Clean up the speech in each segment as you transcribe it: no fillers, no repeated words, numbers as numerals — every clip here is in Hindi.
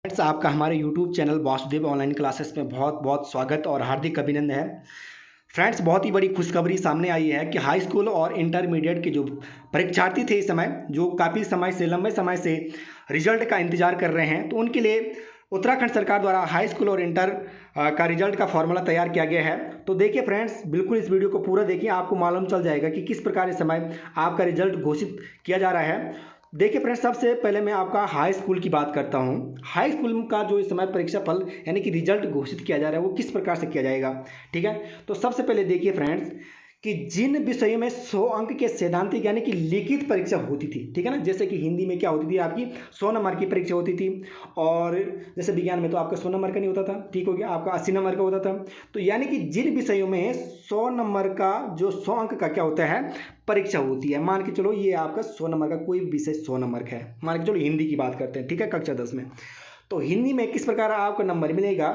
फ्रेंड्स, आपका हमारे YouTube channel Vasudev online classes में बहुत बहुत स्वागत और हार्दिक अभिनंदन है। फ्रेंड्स, बहुत ही बड़ी खुशखबरी सामने आई है कि हाई स्कूल और इंटरमीडिएट के जो परीक्षार्थी थे इस समय, जो काफ़ी समय से लंबे समय से रिजल्ट का इंतजार कर रहे हैं, तो उनके लिए उत्तराखंड सरकार द्वारा हाई स्कूल और इंटर का रिजल्ट का फॉर्मूला तैयार किया गया है। तो देखिए फ्रेंड्स, बिल्कुल इस वीडियो को पूरा देखिए, आपको मालूम चल जाएगा कि किस प्रकार इस समय आपका रिजल्ट घोषित किया जा रहा है। देखिए फ्रेंड्स, सबसे पहले मैं आपका हाई स्कूल की बात करता हूँ। हाई स्कूल का जो इस समय परीक्षा फल यानी कि रिजल्ट घोषित किया जा रहा है वो किस प्रकार से किया जाएगा, ठीक है। तो सबसे पहले देखिए फ्रेंड्स कि जिन विषयों में 100 अंक के सैद्धांतिक यानी कि लिखित परीक्षा होती थी, ठीक है ना, जैसे कि हिंदी में क्या होती थी आपकी 100 नंबर की परीक्षा होती थी, और जैसे विज्ञान में तो आपका 100 नंबर का नहीं होता था, ठीक हो गया, आपका 80 नंबर का होता था। तो यानी कि जिन विषयों में 100 नंबर का जो 100 अंक का क्या होता है परीक्षा होती है, मान के चलो ये आपका 100 नंबर का कोई विषय 100 नंबर का है, मान के चलो हिंदी की बात करते हैं, ठीक है, कक्षा 10 में। तो हिंदी में किस प्रकार आपको नंबर मिलेगा,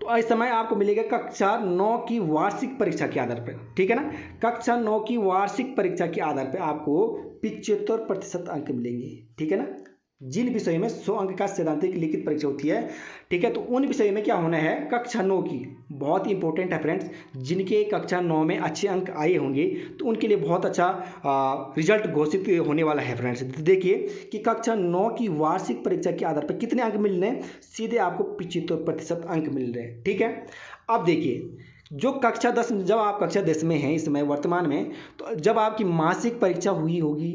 तो इस समय आपको मिलेगा कक्षा 9 की वार्षिक परीक्षा के आधार पर, ठीक है ना। कक्षा 9 की वार्षिक परीक्षा के आधार पर आपको 75% अंक मिलेंगे, ठीक है ना। जिन विषयों में 100 अंक का सैद्धांतिक लिखित परीक्षा होती है, ठीक है, तो उन विषयों में क्या होना है, कक्षा 9 की, बहुत ही इंपॉर्टेंट है फ्रेंड्स, जिनके कक्षा 9 में अच्छे अंक आए होंगे तो उनके लिए बहुत अच्छा रिजल्ट घोषित होने वाला है फ्रेंड्स। देखिए कि कक्षा 9 की वार्षिक परीक्षा के आधार पर कितने अंक मिल रहे हैं, सीधे आपको 75% अंक मिल रहे हैं, ठीक है। अब देखिए जो कक्षा 10, जब आप कक्षा 10 में हैं इस समय वर्तमान में, तो जब आपकी मासिक परीक्षा हुई होगी,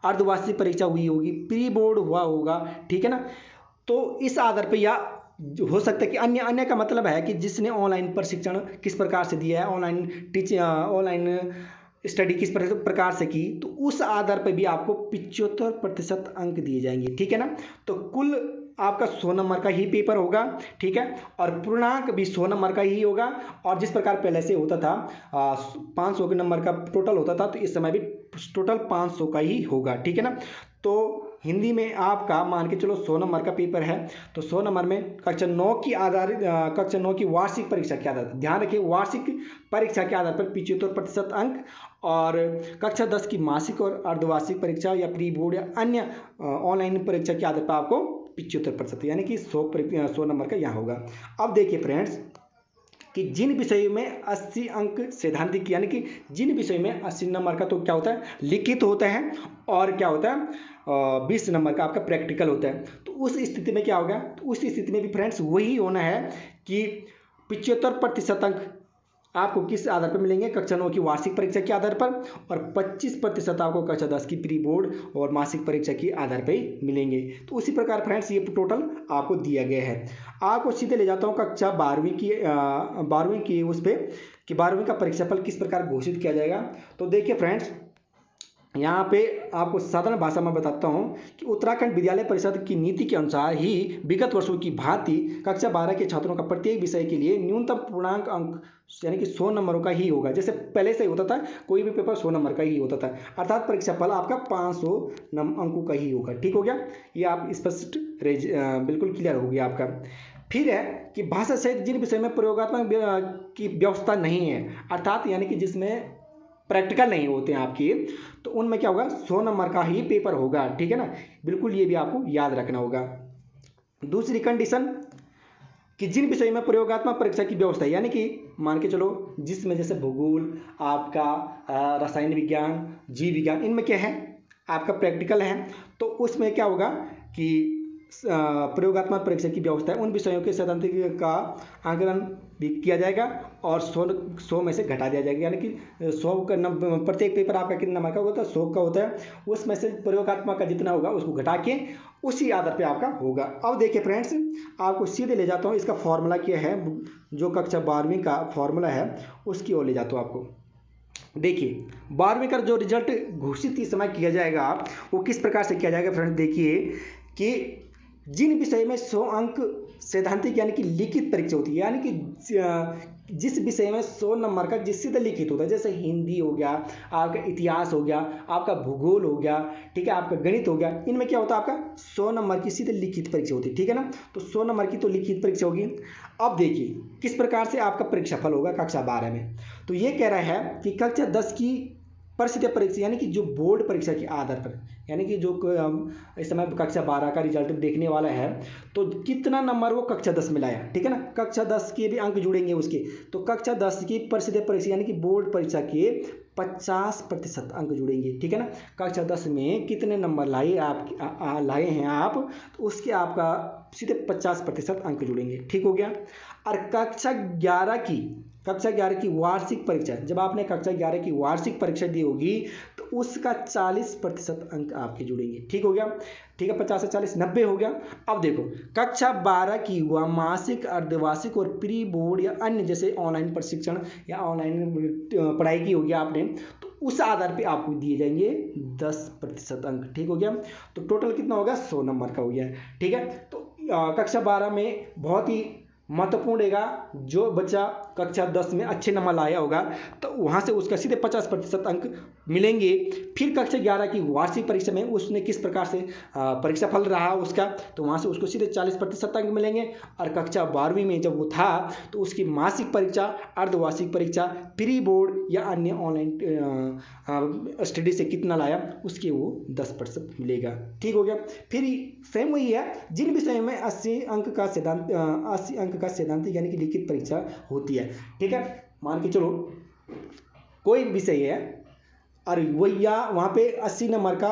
अर्धवार्षिक परीक्षा हुई होगी, प्री बोर्ड हुआ होगा, ठीक है ना, तो इस आधार पर या हो सकता है कि अन्य अन्य का मतलब है कि जिसने ऑनलाइन प्रशिक्षण किस प्रकार से दिया है, ऑनलाइन स्टडी किस प्रकार से की, तो उस आधार पर भी आपको 75% अंक दिए जाएंगे, ठीक है ना। तो कुल आपका 100 नंबर का ही पेपर होगा, ठीक है, और पूर्णांक भी 100 नंबर का ही होगा। और जिस प्रकार पहले से होता था 500 के नंबर का टोटल होता था, तो इस समय भी टोटल 500 का ही होगा, ठीक है ना। तो हिंदी में आपका मान के चलो 100 नंबर का पेपर है, तो 100 नंबर में कक्षा 9 की आधारित कक्षा 9 की वार्षिक परीक्षा के आधार पर, ध्यान रखिए वार्षिक परीक्षा के आधार पर 75% अंक, और कक्षा 10 की मासिक और अर्धवार्षिक परीक्षा या प्री बोर्ड या अन्य ऑनलाइन परीक्षा के आधार पर आपको 75% यानी कि 100 नंबर का यहाँ होगा। अब देखिए फ्रेंड्स कि जिन विषयों में 80 अंक सैद्धांतिक यानी कि जिन विषयों में 80 नंबर का तो क्या होता है लिखित होता है, और क्या होता है 20 नंबर का आपका प्रैक्टिकल होता है। तो उस स्थिति में क्या होगा, तो उस स्थिति में भी फ्रेंड्स वही होना है कि 75% अंक आपको किस आधार पर मिलेंगे, कक्षा 9 की वार्षिक परीक्षा के आधार पर, और 25% आपको कक्षा 10 की प्री बोर्ड और मासिक परीक्षा के आधार पर मिलेंगे। तो उसी प्रकार फ्रेंड्स ये टोटल आपको दिया गया है। आपको सीधे ले जाता हूँ कक्षा 12वीं की उस पर कि 12वीं का परीक्षाफल किस प्रकार घोषित किया जाएगा। तो देखिए फ्रेंड्स, यहाँ पे आपको साधारण भाषा में बताता हूँ कि उत्तराखंड विद्यालय परिषद की नीति के अनुसार ही विगत वर्षों की भांति कक्षा 12 के छात्रों का प्रत्येक विषय के लिए न्यूनतम पूर्णांक अंक यानी कि 100 नंबरों का ही होगा। जैसे पहले से ही होता था, कोई भी पेपर 100 नंबर का ही होता था, अर्थात परीक्षा फल आपका 500 अंकों का ही होगा, ठीक हो गया। ये आप स्पष्ट बिल्कुल क्लियर हो गया आपका। फिर है कि भाषा सहित जिन विषय में प्रयोगात्मक की व्यवस्था नहीं है, अर्थात यानी कि जिसमें प्रैक्टिकल नहीं होते हैं आपकी, तो उनमें क्या होगा 100 नंबर का ही पेपर होगा, ठीक है ना। बिल्कुल ये भी आपको याद रखना होगा। दूसरी कंडीशन कि जिन विषय में प्रयोगात्मक परीक्षा की व्यवस्था है, यानी कि मान के चलो जिसमें जैसे भूगोल, आपका रसायन विज्ञान, जीव विज्ञान, इनमें क्या है आपका प्रैक्टिकल है, तो उसमें क्या होगा कि प्रयोगात्मक परीक्षा की व्यवस्था है, उन विषयों के सैद्धांतिक का आंकलन भी किया जाएगा और 100 में से घटा दिया जाएगा, यानी कि 100 का प्रत्येक पेपर आपका कितना नंबर का होता है 100 का होता है, उसमें से प्रयोगात्मक का जितना होगा उसको घटा के उसी आधार पे आपका होगा। अब देखिए फ्रेंड्स, आपको सीधे ले जाता हूँ, इसका फॉर्मूला क्या है, जो कक्षा 12वीं का फॉर्मूला है उसकी ओर ले जाता हूँ आपको। देखिए 12वीं का जो रिजल्ट घोषित इस समय किया जाएगा वो किस प्रकार से किया जाएगा फ्रेंड्स। देखिए कि जिन विषय में 100 अंक सैद्धांतिक यानी कि लिखित परीक्षा होती है, यानी कि जिस विषय में 100 नंबर का जिससे तो लिखित होता है, जैसे हिंदी हो गया, आपका इतिहास हो गया, आपका भूगोल हो गया, ठीक है, आपका गणित हो गया, इनमें क्या होता है आपका 100 नंबर की सीधे लिखित परीक्षा होती है, ठीक है ना। तो 100 नंबर की तो लिखित परीक्षा होगी। अब देखिए किस प्रकार से आपका परीक्षाफल होगा कक्षा 12 में। तो ये कह रहा है कि कक्षा 10 की प्रसिद्ध परीक्षा यानी कि जो बोर्ड परीक्षा के आधार पर, यानी कि जो इस समय कक्षा 12 का रिजल्ट देखने वाला है, तो कितना नंबर वो कक्षा 10 में लाया, ठीक है ना। कक्षा 10 के भी अंक जुड़ेंगे उसके, तो कक्षा 10 की प्रसिद्ध परीक्षा यानी कि बोर्ड परीक्षा के 50% अंक जुड़ेंगे, ठीक है ना। कक्षा 10 में कितने नंबर लाए लाए हैं आप, तो उसके आपका सीधे 50% अंक जुड़ेंगे, ठीक हो गया। और कक्षा 11 की वार्षिक परीक्षा, जब आपने कक्षा 11 की वार्षिक परीक्षा दी होगी तो उसका 40% अंक आपके जुड़ेंगे, ठीक हो गया। ठीक है, 50 से 40 90 हो गया। अब देखो कक्षा 12 की हुआ मासिक, अर्धवार्षिक और प्री बोर्ड या अन्य जैसे ऑनलाइन प्रशिक्षण या ऑनलाइन पढ़ाई की होगी आपने, तो उस आधार पे आपको दिए जाएंगे 10% अंक, ठीक हो गया। तो टोटल कितना होगा, 100 नंबर का हो गया, ठीक है। तो कक्षा 12 में बहुत ही महत्वपूर्ण रहेगा, जो बच्चा कक्षा 10 में अच्छे नंबर लाया होगा तो वहाँ से उसका सीधे 50% अंक मिलेंगे। फिर कक्षा 11 की वार्षिक परीक्षा में उसने किस प्रकार से परीक्षा फल रहा उसका, तो वहाँ से उसको सीधे 40% अंक मिलेंगे। और कक्षा 12वीं में जब वो था तो उसकी मासिक परीक्षा, अर्धवार्षिक परीक्षा, प्री बोर्ड या अन्य ऑनलाइन स्टडी से कितना लाया उसके वो 10% मिलेगा, ठीक हो गया। फिर सेम वही है, जिन विषयों में 80 अंक का सैद्धांतिक यानी कि लिखित परीक्षा होती है, ठीक है। मान के चलो कोई विषय है और वहाँ पे 80 नंबर का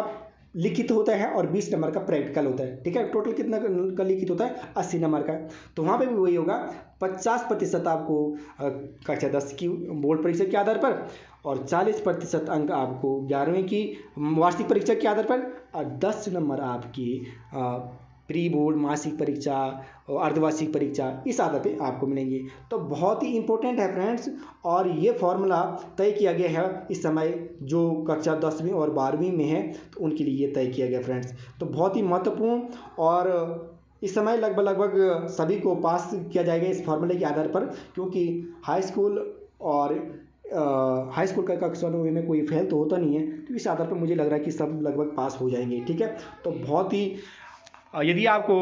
लिखित होता है और 20 नंबर का प्रैक्टिकल होता है, ठीक है। टोटल कितना का लिखित होता है, 80 नंबर का। तो वहाँ पे भी वही होगा, 50% आपको कक्षा 10 की बोर्ड परीक्षा के आधार पर और 40% अंक आपको 11वीं की वार्षिक परीक्षा के आधार पर और 10 नंबर आपकी प्री बोर्ड, मासिक परीक्षा और अर्धवार्षिक परीक्षा, इस आधार पे आपको मिलेंगे। तो बहुत ही इंपॉर्टेंट है फ्रेंड्स, और ये फॉर्मूला तय किया गया है इस समय जो कक्षा 10वीं और 12वीं में है, तो उनके लिए ये तय किया गया फ्रेंड्स। तो बहुत ही महत्वपूर्ण, और इस समय लगभग सभी को पास किया जाएगा इस फॉर्मूले के आधार पर, क्योंकि हाई स्कूल का कक्षा 9 में कोई फेल तो होता नहीं है, तो इस आधार पर मुझे लग रहा है कि सब लगभग पास हो जाएंगे, ठीक है। तो बहुत ही यदि आपको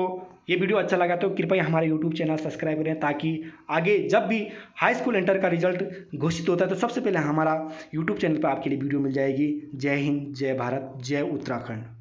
ये वीडियो अच्छा लगा तो कृपया हमारे YouTube चैनल सब्सक्राइब करें, ताकि आगे जब भी हाई स्कूल इंटर का रिजल्ट घोषित होता है तो सबसे पहले हमारा YouTube चैनल पर आपके लिए वीडियो मिल जाएगी। जय हिंद, जय भारत, जय उत्तराखंड।